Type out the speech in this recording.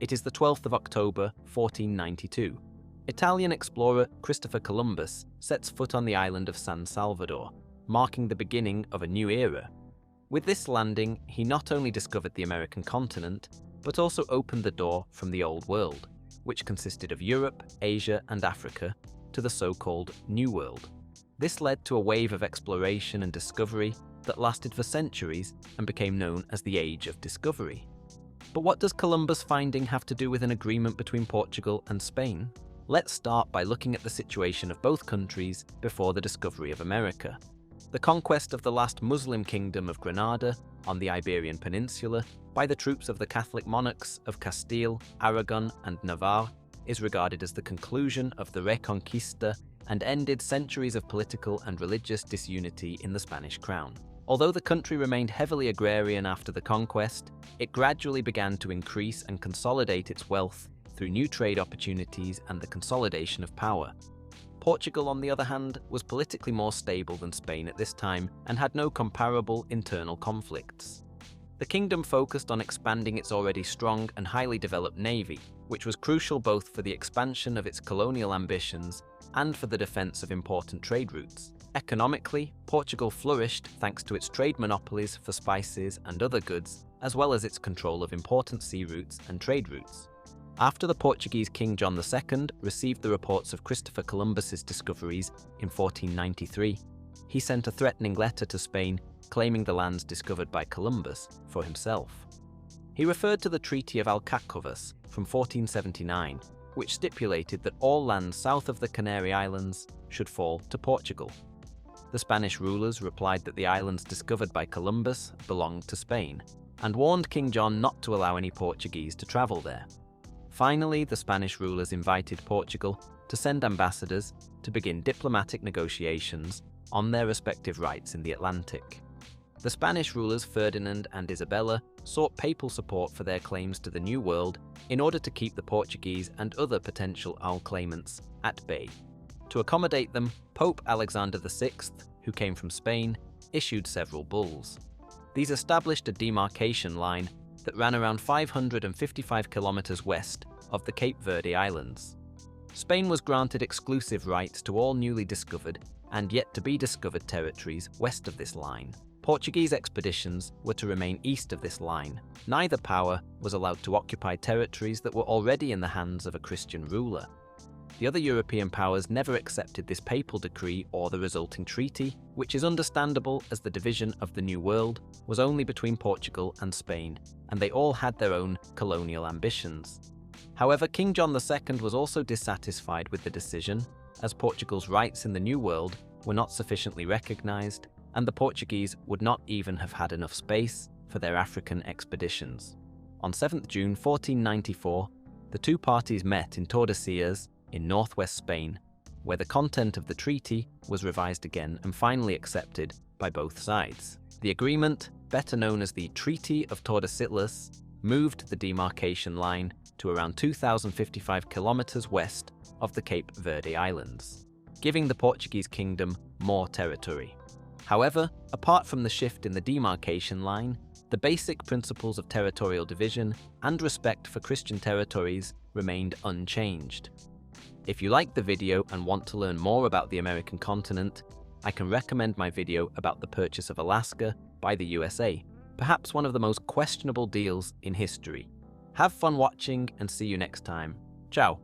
It is the 12th of October, 1492. Italian explorer Christopher Columbus sets foot on the island of San Salvador, marking the beginning of a new era. With this landing, he not only discovered the American continent, but also opened the door from the Old World, which consisted of Europe, Asia, and Africa, to the so-called New World. This led to a wave of exploration and discovery that lasted for centuries and became known as the Age of Discovery. But what does Columbus' finding have to do with an agreement between Portugal and Spain? Let's start by looking at the situation of both countries before the discovery of America. The conquest of the last Muslim kingdom of Granada on the Iberian Peninsula by the troops of the Catholic monarchs of Castile, Aragon, and Navarre is regarded as the conclusion of the Reconquista and ended centuries of political and religious disunity in the Spanish crown. Although the country remained heavily agrarian after the conquest, it gradually began to increase and consolidate its wealth through new trade opportunities and the consolidation of power. Portugal, on the other hand, was politically more stable than Spain at this time and had no comparable internal conflicts. The kingdom focused on expanding its already strong and highly developed navy, which was crucial both for the expansion of its colonial ambitions and for the defense of important trade routes. Economically, Portugal flourished thanks to its trade monopolies for spices and other goods, as well as its control of important sea routes and trade routes. After the Portuguese King John II received the reports of Christopher Columbus's discoveries in 1493, he sent a threatening letter to Spain claiming the lands discovered by Columbus for himself. He referred to the Treaty of Alcáçovas from 1479, which stipulated that all lands south of the Canary Islands should fall to Portugal. The Spanish rulers replied that the islands discovered by Columbus belonged to Spain, and warned King John not to allow any Portuguese to travel there. Finally, the Spanish rulers invited Portugal to send ambassadors to begin diplomatic negotiations on their respective rights in the Atlantic. The Spanish rulers Ferdinand and Isabella sought papal support for their claims to the New World in order to keep the Portuguese and other potential claimants at bay. To accommodate them, Pope Alexander VI, who came from Spain, issued several bulls. These established a demarcation line that ran around 555 kilometers west of the Cape Verde Islands. Spain was granted exclusive rights to all newly discovered and yet to be discovered territories west of this line. Portuguese expeditions were to remain east of this line. Neither power was allowed to occupy territories that were already in the hands of a Christian ruler. The other European powers never accepted this papal decree or the resulting treaty, which is understandable as the division of the New World was only between Portugal and Spain, and they all had their own colonial ambitions. However, King John II was also dissatisfied with the decision, as Portugal's rights in the New World were not sufficiently recognized, and the Portuguese would not even have had enough space for their African expeditions. On 7th June 1494, the two parties met in Tordesillas in northwest Spain, where the content of the treaty was revised again and finally accepted by both sides. The agreement, better known as the Treaty of Tordesillas, moved the demarcation line to around 2,055 kilometers west of the Cape Verde Islands, giving the Portuguese kingdom more territory. However, apart from the shift in the demarcation line, the basic principles of territorial division and respect for Christian territories remained unchanged. If you like the video and want to learn more about the American continent, I can recommend my video about the purchase of Alaska by the USA, perhaps one of the most questionable deals in history. Have fun watching and see you next time. Ciao.